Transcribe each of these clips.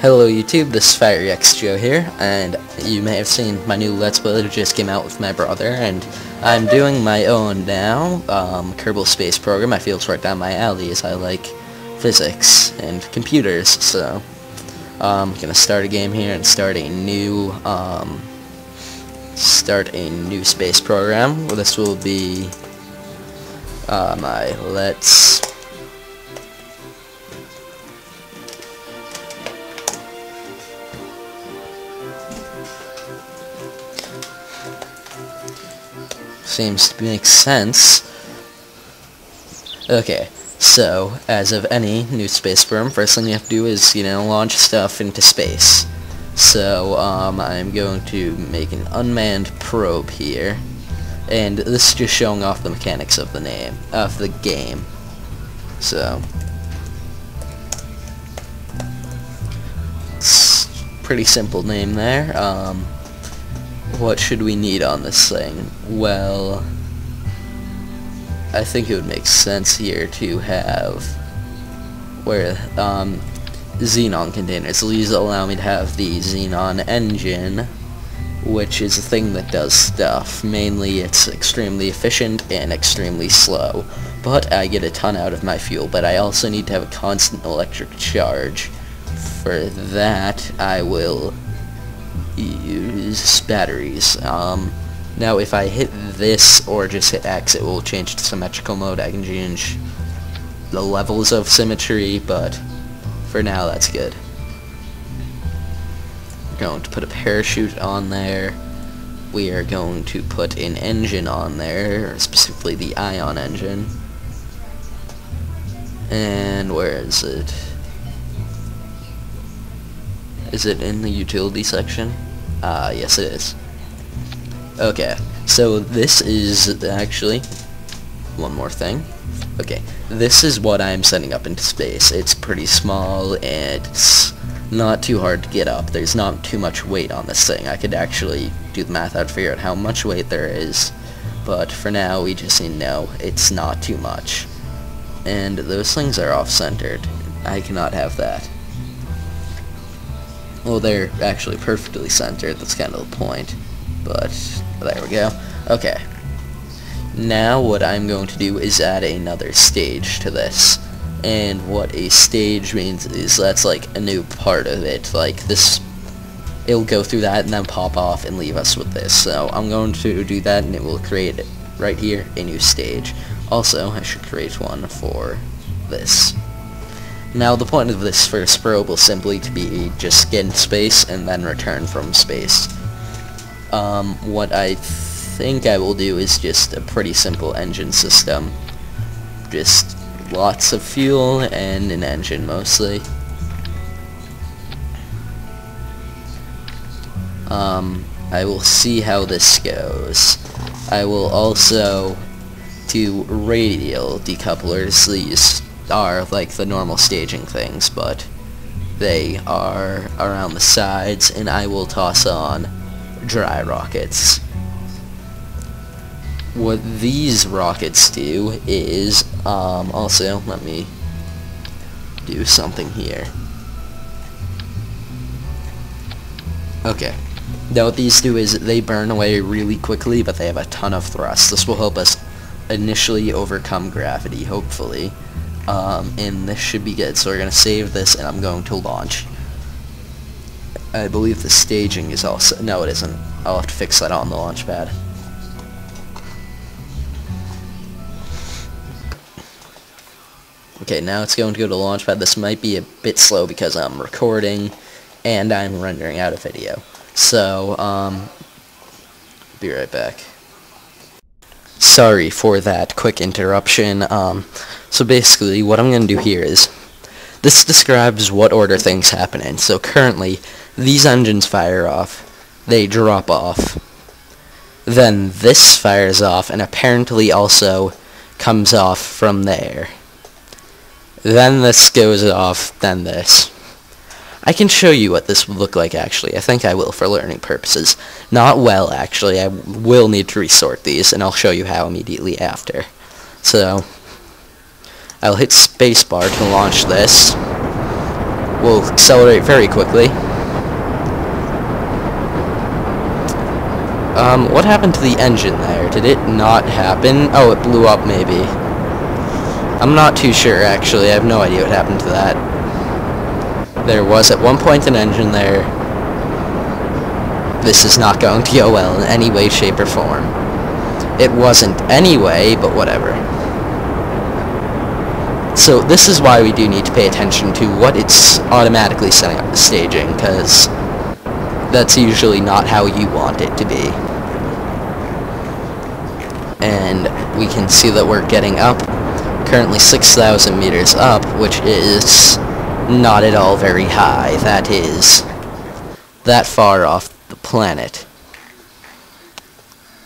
Hello YouTube, this is FireXJoe here, and you may have seen my new Let's Play that just came out with my brother, and I'm doing my own now, Kerbal Space Program. I feel it's right down my alley as I like physics and computers, so I'm gonna start a game here and start a new space program. Well, this will be my Let's seems to make sense. Okay, so as of any new space program, first thing you have to do is, launch stuff into space. So I'm going to make an unmanned probe here, and this is just showing off the mechanics of the game. So it's pretty simple name there. What should we need on this thing? Well, I think it would make sense here to have xenon containers. These allow me to have the xenon engine, which is a thing that does stuff. Mainly it's extremely efficient and extremely slow, but I get a ton out of my fuel. But I also need to have a constant electric charge. For that, I will use batteries. Now if I hit this or just hit X, it will change to symmetrical mode. I can change the levels of symmetry, but for now that's good. We're going to put a parachute on there. We are going to put an engine on there, specifically the ion engine. And where is it? Is it in the utility section? Yes it is. Okay, so this is actually one more thing. Okay, this is what I'm sending up into space. It's pretty small and it's not too hard to get up. There's not too much weight on this thing. I could actually do the math out to figure out how much weight there is, but for now we just need to know it's not too much. And those things are off-centered. I cannot have that. Well, they're actually perfectly centered, that's kind of the point, but there we go. Okay, now what I'm going to do is add another stage to this, and what a stage means is that's like a new part of it. Like this, it'll go through that and then pop off and leave us with this. So I'm going to do that, and it will create right here a new stage. Also, I should create one for this. Now the point of this first probe will simply to be just get into space and then return from space. What I think I will do is just a pretty simple engine system. Just lots of fuel and an engine mostly. I will see how this goes. I will also do radial decouplers. These are like the normal staging things, but they are around the sides, and I will toss on dry rockets. What these rockets do is, also, let me do something here. Okay. Now what these do is they burn away really quickly, but they have a ton of thrust. This will help us initially overcome gravity, hopefully. And this should be good. So we're going to save this, and I'm going to launch. I believe the staging is also... No, it isn't. I'll have to fix that on the launch pad. Okay, now it's going to go to launch pad. This might be a bit slow because I'm recording and I'm rendering out a video. So, be right back. Sorry for that quick interruption. So basically, what I'm going to do here is, this describes what order things happen in. So currently, these engines fire off, they drop off, then this fires off, and apparently also comes off from there. Then this goes off, then this. I can show you what this would look like, actually. I think I will for learning purposes. Not well, actually. I will need to resort these, and I'll show you how immediately after. So, I'll hit spacebar to launch this. We'll accelerate very quickly. What happened to the engine there? Did it not happen? Oh, it blew up maybe. I'm not too sure actually. I have no idea what happened to that. There was at one point an engine there. This is not going to go well in any way, shape, or form. It wasn't anyway, but whatever. So this is why we do need to pay attention to what it's automatically setting up the staging, because that's usually not how you want it to be. And we can see that we're getting up, currently 6,000 meters up, which is not at all very high. That is that far off the planet.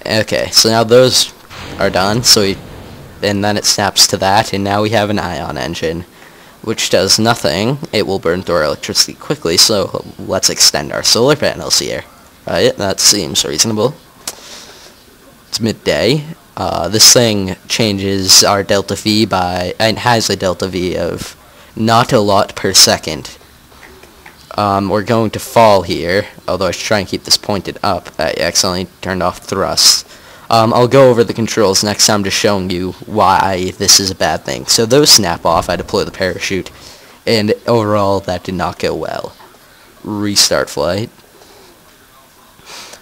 Okay, so now those are done, and then it snaps to that, and now we have an ion engine, which does nothing. It will burn through our electricity quickly, so let's extend our solar panels here. Right, that seems reasonable. It's midday. This thing changes our delta V and has a delta V of not a lot per second. We're going to fall here, although I should try and keep this pointed up. I accidentally turned off thrust. I'll go over the controls next time, just showing you why this is a bad thing. So those snap off, I deploy the parachute, and overall that did not go well. Restart flight.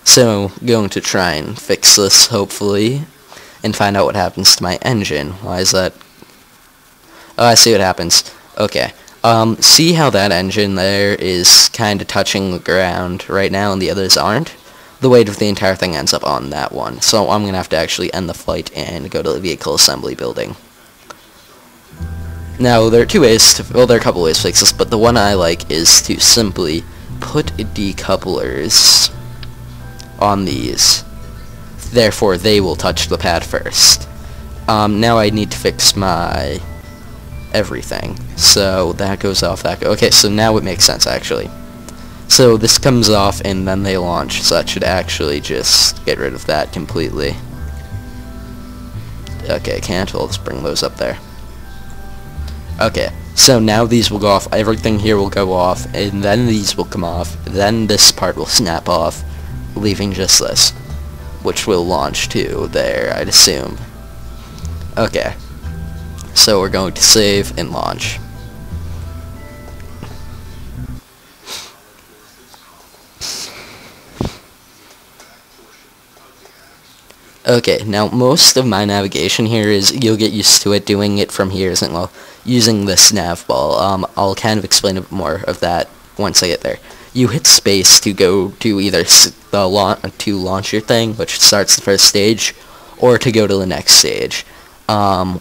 So, going to try and fix this, hopefully, and find out what happens to my engine. Why is that? Oh, I see what happens. Okay. See how that engine there is kind of touching the ground right now and the others aren't? The weight of the entire thing ends up on that one. So I'm going to have to actually end the flight and go to the vehicle assembly building. Now, there are two ways to, well, there are a couple ways to fix this, but the one I like is to simply put decouplers on these. Therefore, they will touch the pad first. Now I need to fix my everything. So that goes off, okay, so now it makes sense, actually. So this comes off, and then they launch, so that should actually just get rid of that completely. Okay, can't, we'll just bring those up there. Okay, so now these will go off, everything here will go off, and then these will come off, then this part will snap off, leaving just this, which will launch too there, I'd assume. Okay, so we're going to save and launch. Okay, now most of my navigation here is, you'll get used to it, doing it from here isn't, well, using this nav ball. I'll kind of explain a bit more of that once I get there. You hit space to go to either to launch your thing, which starts the first stage, or to go to the next stage,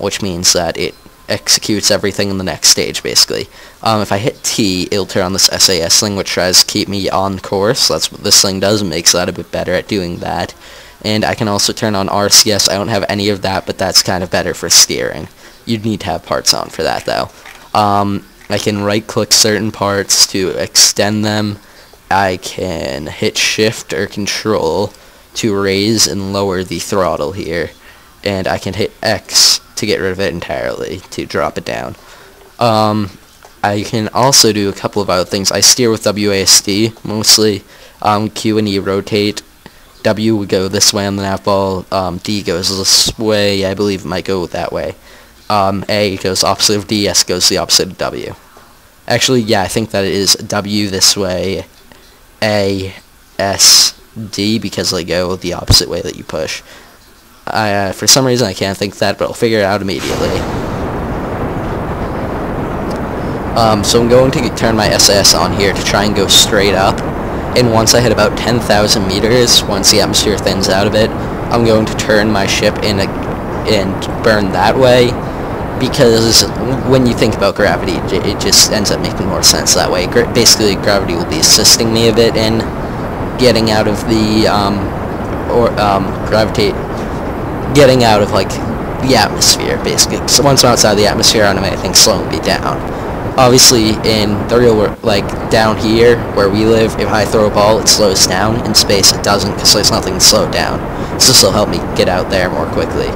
which means that it executes everything in the next stage, basically. If I hit T, it'll turn on this SAS thing, which tries to keep me on course. That's what this thing does, and makes that a bit better at doing that. And I can also turn on RCS. I don't have any of that, but that's kind of better for steering. You'd need to have parts on for that, though. I can right-click certain parts to extend them. I can hit Shift or Control to raise and lower the throttle here. And I can hit X to get rid of it entirely, to drop it down. I can also do a couple of other things. I steer with WASD, mostly. Q and E rotate. W would go this way on the nav ball, D goes this way, I believe it might go that way. A goes opposite of D, S goes the opposite of W. Actually, yeah, I think that it is W this way, A, S, D, because they go the opposite way that you push. For some reason I can't think that, but I'll figure it out immediately. So I'm going to turn my SAS on here to try and go straight up. And once I hit about 10,000 meters, once the atmosphere thins out a bit, I'm going to turn my ship in and burn that way, because when you think about gravity, it just ends up making more sense that way. Basically, gravity will be assisting me a bit in getting out of the, getting out of, like, the atmosphere, basically. So once I'm outside the atmosphere, I don't have anything slowing me down. Obviously, in the real world, like down here where we live, if I throw a ball, it slows down. In space, it doesn't, because there's nothing to slow it down. So this will help me get out there more quickly.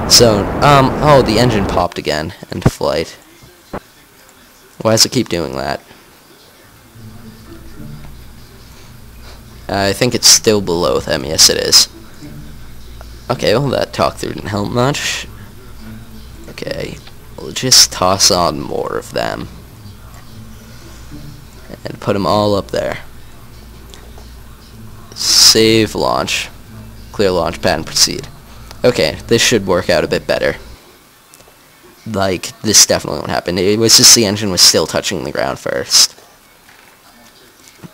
So, oh, the engine popped again into flight. Why does it keep doing that? I think it's still below them. Yes, it is. Okay, well, that talk through didn't help much. Okay, we'll just toss on more of them. And put them all up there. Save launch. Clear launch pad and proceed. Okay, this should work out a bit better. Like, this definitely won't happen. It was just the engine was still touching the ground first.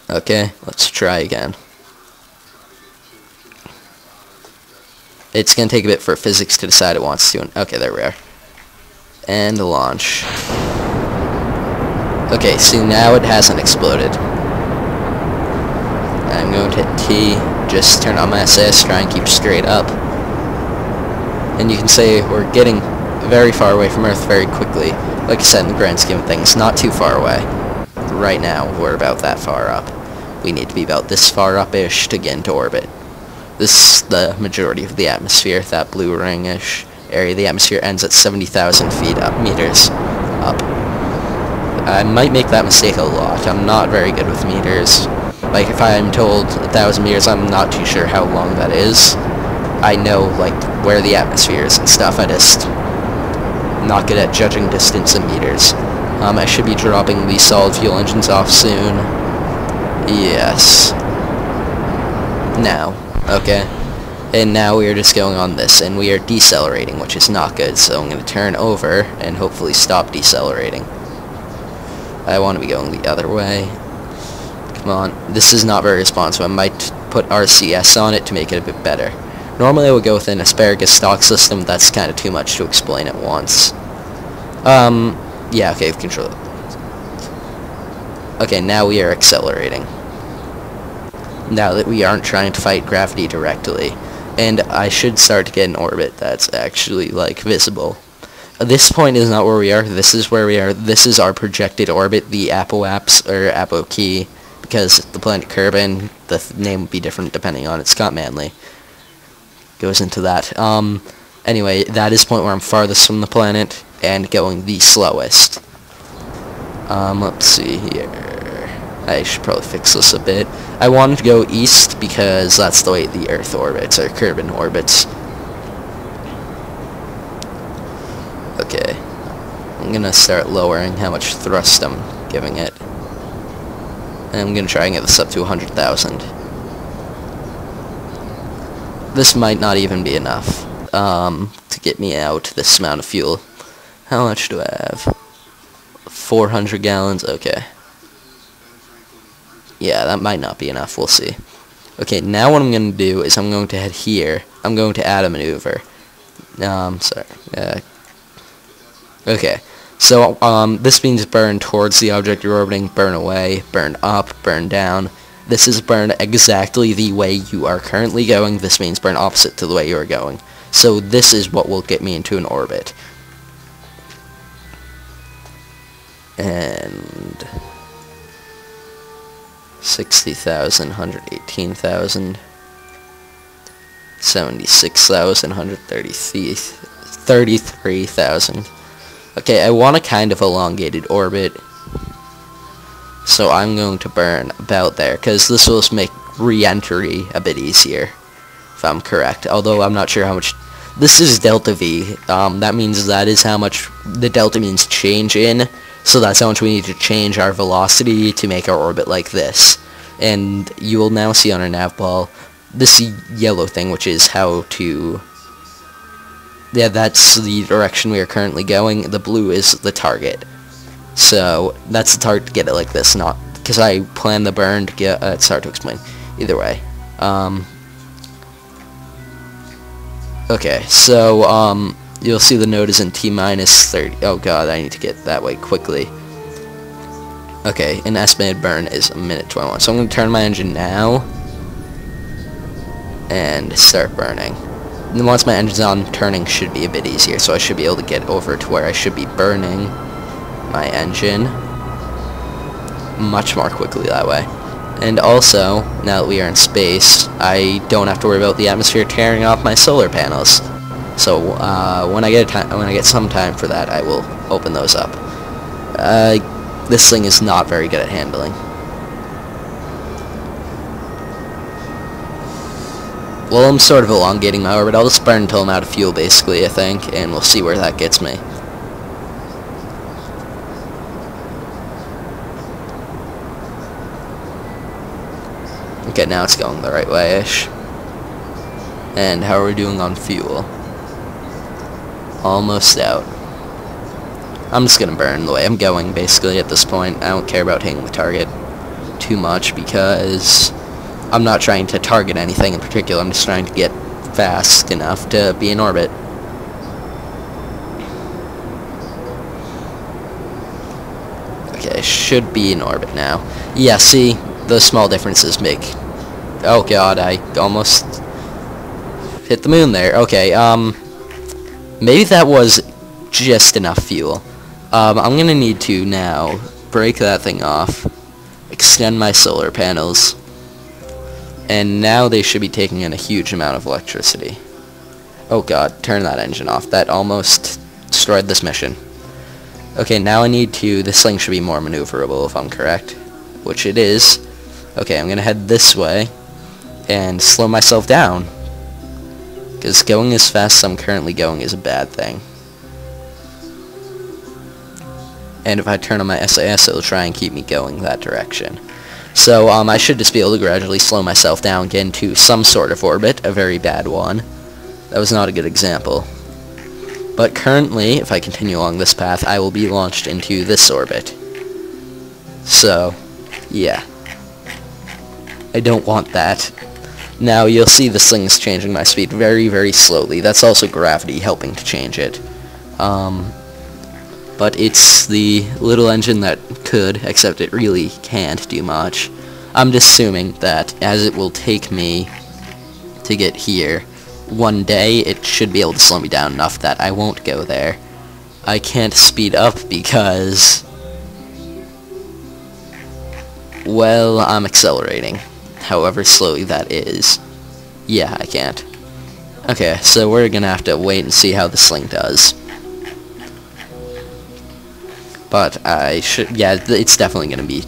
Okay, let's try again. It's going to take a bit for physics to decide it wants to. Okay, there we are. And launch. Okay, see, now it hasn't exploded. I'm going to hit T, just turn on my SAS, try and keep straight up. And you can say we're getting very far away from Earth very quickly. Like I said, in the grand scheme of things, not too far away. Right now, we're about that far up. We need to be about this far up-ish to get into orbit. This is the majority of the atmosphere, that blue ring-ish area. The atmosphere ends at 70,000 feet up, meters up. I might make that mistake a lot. I'm not very good with meters. Like, if I'm told 1,000 meters, I'm not too sure how long that is. I know, like, where the atmosphere is and stuff. I just not good at judging distance in meters. I should be dropping the solid fuel engines off soon. Yes. Now. Okay. And now we are just going on this, and we are decelerating, which is not good, so I'm going to turn over and hopefully stop decelerating. I want to be going the other way. Come on. This is not very responsive. I might put RCS on it to make it a bit better. Normally I would go with an asparagus stock system. That's kind of too much to explain at once. Yeah, okay, control. Okay, now we are accelerating. Now that we aren't trying to fight gravity directly. And I should start to get an orbit that's actually, like, visible. This point is not where we are. This is where we are. This is our projected orbit, the Apo-Apps, or Apo-Key, because the planet Kerbal, the name would be different depending on it. Scott Manley goes into that. Anyway, that is the point where I'm farthest from the planet and going the slowest. Let's see here. I should probably fix this a bit. I wanted to go east because that's the way the Earth orbits, or Kerbal orbits. Okay. I'm gonna start lowering how much thrust I'm giving it. And I'm gonna try and get this up to 100,000. This might not even be enough to get me out this amount of fuel. How much do I have? 400 gallons? Okay. Yeah, that might not be enough. We'll see. Okay, now what I'm going to do is I'm going to head here. I'm going to add a maneuver. Sorry. Okay. So, this means burn towards the object you're orbiting, burn away, burn up, burn down. This is burn exactly the way you are currently going. This means burn opposite to the way you are going. So this is what will get me into an orbit. And 60,000, 118,000, 76,000, 133,000. Okay, I want a kind of elongated orbit. So I'm going to burn about there, because this will make re-entry a bit easier, if I'm correct. Although I'm not sure how much. This is delta V. That means that is how much the delta means change in. So that's how much we need to change our velocity to make our orbit like this. And you will now see on our nav ball this yellow thing, which is how to. Yeah, that's the direction we are currently going. The blue is the target. So that's the target to get it like this, not because I plan the burn to get. It's hard to explain. Either way. Okay, so you'll see the node is in T-minus 30. Oh god, I need to get that way quickly. Okay, an estimated burn is 1:21. So I'm going to turn my engine now and start burning. And then once my engine's on, turning should be a bit easier, so I should be able to get over to where I should be burning my engine much more quickly that way. And also, now that we are in space, I don't have to worry about the atmosphere tearing off my solar panels. So when I get some time for that, I will open those up. This thing is not very good at handling. Well, I'm sort of elongating my orbit. I'll just burn until I'm out of fuel, basically, I think, and we'll see where that gets me. Okay, now it's going the right way-ish. And how are we doing on fuel? Almost out. I'm just gonna burn the way I'm going, basically, at this point. I don't care about hitting the target too much, because I'm not trying to target anything in particular. I'm just trying to get fast enough to be in orbit. Okay, should be in orbit now. Yeah, see, those small differences make... Oh god, I almost hit the moon there. Okay, maybe that was just enough fuel. I'm gonna need to now break that thing off, extend my solar panels, and now they should be taking in a huge amount of electricity. Oh god, turn that engine off. That almost destroyed this mission. Okay, now I need to... This thing should be more maneuverable, if I'm correct, which it is. Okay, I'm gonna head this way and slow myself down, because going as fast as I'm currently going is a bad thing. And if I turn on my SAS, it'll try and keep me going that direction. So, I should just be able to gradually slow myself down, get into some sort of orbit, a very bad one. That was not a good example. But currently, if I continue along this path, I will be launched into this orbit. So, yeah. I don't want that. Now, you'll see this thing's changing my speed very, very slowly. That's also gravity helping to change it. But it's the little engine that could, except it really can't do much. I'm just assuming that as it will take me to get here, one day it should be able to slow me down enough that I won't go there. I can't speed up because, well, I'm accelerating. However slowly that is. Yeah, I can't. Okay, so we're gonna have to wait and see how this thing does. But yeah, it's definitely gonna be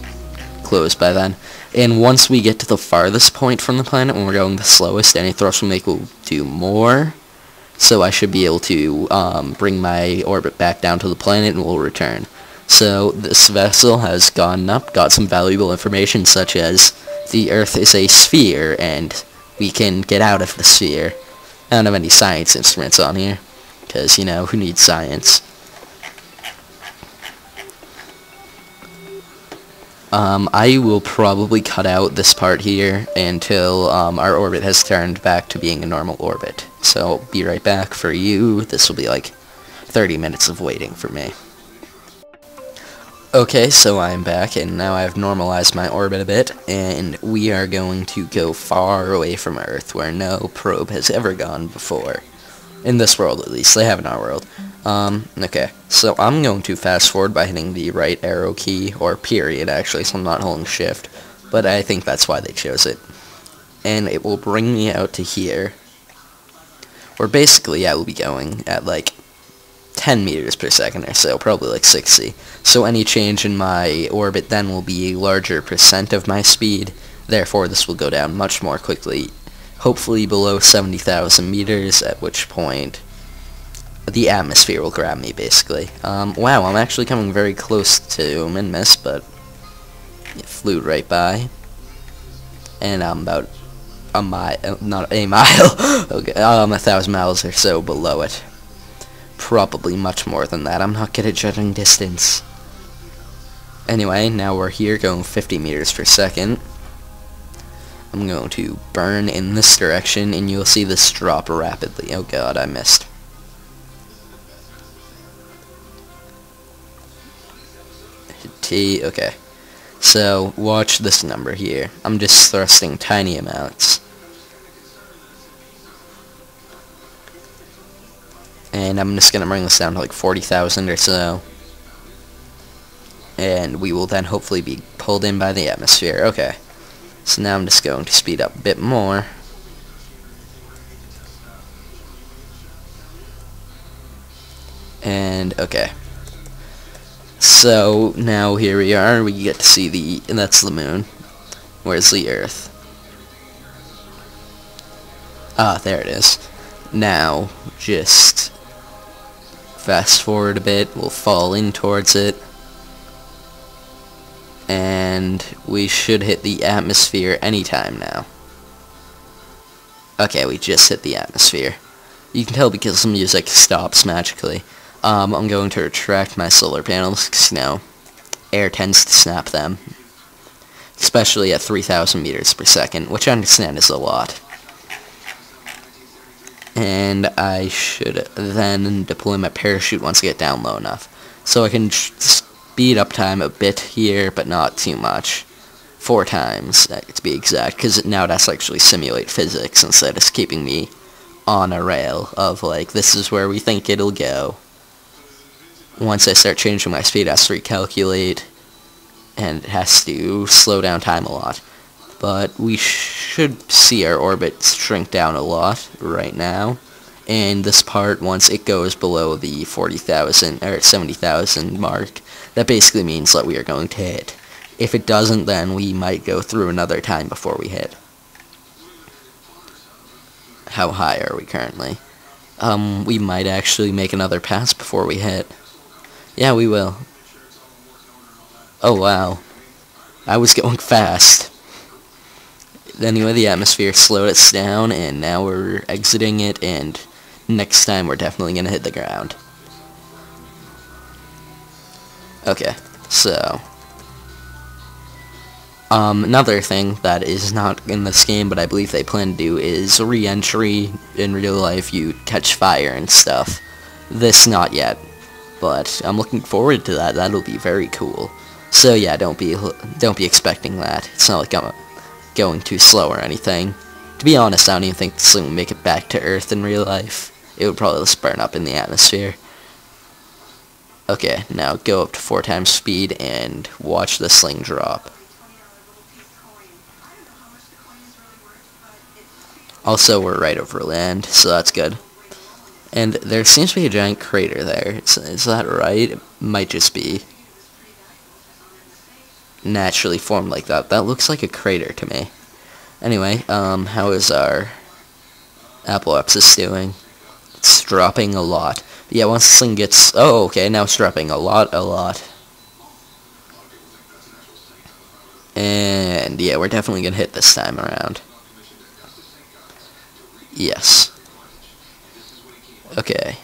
closed by then. And once we get to the farthest point from the planet, when we're going the slowest, any thrust we make will do more. So I should be able to bring my orbit back down to the planet and we'll return. So this vessel has gone up, got some valuable information such as the Earth is a sphere and we can get out of the sphere. I don't have any science instruments on here, because, you know, who needs science? I will probably cut out this part here until our orbit has turned back to being a normal orbit. So I'll be right back for you. This will be like 30 minutes of waiting for me. Okay, so I'm back, and now I've normalized my orbit a bit, and we are going to go far away from Earth, where no probe has ever gone before. In this world, at least. They have in our world. Okay, so I'm going to fast forward by hitting the right arrow key, or period, actually, so I'm not holding shift, but I think that's why they chose it. And it will bring me out to here, where basically I will be going at, like, 10 meters per second or so, probably like 60. So any change in my orbit then will be a larger percent of my speed, therefore this will go down much more quickly, hopefully below 70,000 meters, at which point the atmosphere will grab me, basically. Wow, I'm actually coming very close to Minmus, but it flew right by. And I'm about a mile, not a mile, okay, 1,000 miles or so below it. Probably much more than that. I'm not good at judging distance. Anyway, now we're here going 50 meters per second. I'm going to burn in this direction, and you'll see this drop rapidly. Oh god, I missed. T, okay. So, watch this number here. I'm just thrusting tiny amounts. And I'm just going to bring this down to like 40,000 or so. And we will then hopefully be pulled in by the atmosphere. Okay. So now I'm just going to speed up a bit more. And, okay. So, now here we are. We get to see that's the moon. Where's the Earth? Ah, there it is. Now, just fast forward a bit, we'll fall in towards it, and we should hit the atmosphere anytime now. Okay, we just hit the atmosphere. You can tell because the music stops magically. I'm going to retract my solar panels, because, you know, air tends to snap them, especially at 3,000 meters per second, which I understand is a lot. And I should then deploy my parachute once I get down low enough. So I can speed up time a bit here, but not too much. 4 times, to be exact, because now that's actually simulate physics instead of just keeping me on a rail of, like, this is where we think it'll go. Once I start changing my speed, it has to recalculate, and it has to slow down time a lot. But we should see our orbit shrink down a lot right now. And this part, once it goes below the 40,000 or 70,000 mark, that basically means that we are going to hit. If it doesn't, then we might go through another time before we hit. How high are we currently? We might actually make another pass before we hit. Yeah, we will. Oh, wow. I was going fast. Anyway, the atmosphere slowed us down, and now we're exiting it, and next time we're definitely going to hit the ground. Okay, so another thing that is not in this game, but I believe they plan to do, is re-entry. In real life, you catch fire and stuff. This, not yet, but I'm looking forward to that. That'll be very cool. So yeah, don't be expecting that. It's not like I'm going too slow or anything. To be honest, I don't even think this thing will make it back to Earth in real life. It would probably just burn up in the atmosphere. Okay, now go up to 4 times speed and watch the sling drop. Also, we're right over land, so that's good. And there seems to be a giant crater there. Is that right? It might just be naturally formed like that. That looks like a crater to me. Anyway, how is our apoapsis doing? It's dropping a lot. But yeah, once this thing gets... Oh, okay, now it's dropping a lot. And yeah, we're definitely going to hit this time around. Yes. Okay.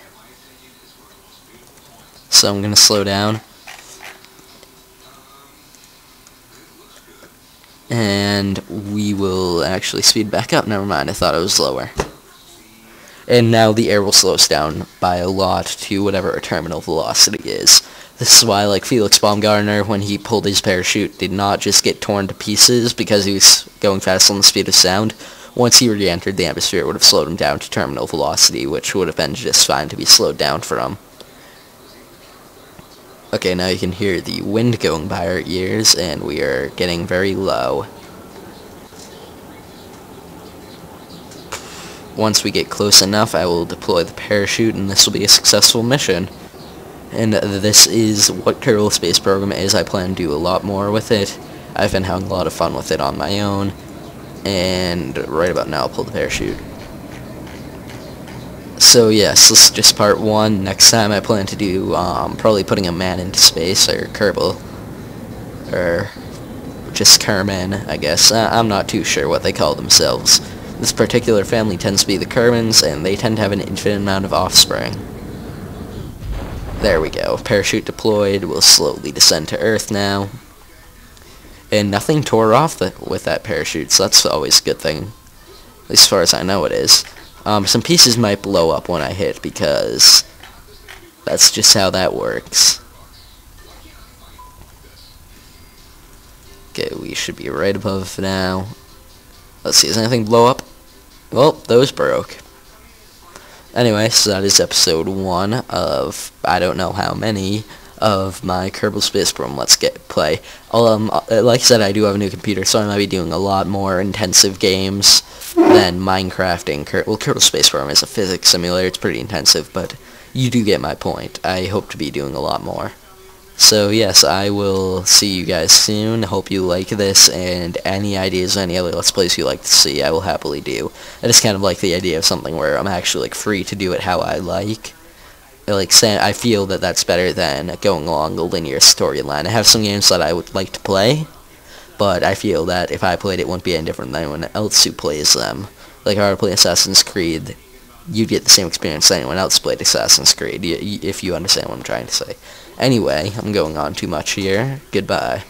So I'm going to slow down. And we will actually speed back up. Never mind, I thought it was lower. And now the air will slow us down by a lot to whatever our terminal velocity is. This is why, like, Felix Baumgartner, when he pulled his parachute, did not just get torn to pieces because he was going fast on the speed of sound. Once he re-entered the atmosphere, it would have slowed him down to terminal velocity, which would have been just fine to be slowed down from. Okay, now you can hear the wind going by our ears, and we are getting very low. Once we get close enough, I will deploy the parachute, and this will be a successful mission. And this is what Kerbal Space Program is. I plan to do a lot more with it. I've been having a lot of fun with it on my own. And right about now, I'll pull the parachute. So yes, this is just part 1. Next time I plan to do probably putting a man into space, or Kerbal, or just Kerman, I guess. I'm not too sure what they call themselves. This particular family tends to be the Kermans, and they tend to have an infinite amount of offspring. There we go. Parachute deployed. We'll slowly descend to Earth now. And nothing tore off with that parachute, so that's always a good thing. At least as far as I know it is. Some pieces might blow up when I hit, because that's just how that works. Okay, we should be right above now. Let's see, does anything blow up? Well, those broke. Anyway, so that is episode 1 of, I don't know how many, of my Kerbal Space Program Let's Play. Like I said, I do have a new computer, so I might be doing a lot more intensive games than Minecraft and Kerbal Space Program is a physics simulator. It's pretty intensive, but you do get my point. I hope to be doing a lot more. So yes, I will see you guys soon. Hope you like this, and any ideas or any other Let's Plays you like to see, I will happily do. I just kind of like the idea of something where I'm actually like free to do it how I like. Like saying, I feel that that's better than going along the linear storyline. I have some games that I would like to play, but I feel that if I played it, wouldn't be any different than anyone else who plays them. Like if I were to play Assassin's Creed, you'd get the same experience anyone else played Assassin's Creed, if you understand what I'm trying to say. Anyway, I'm going on too much here. Goodbye.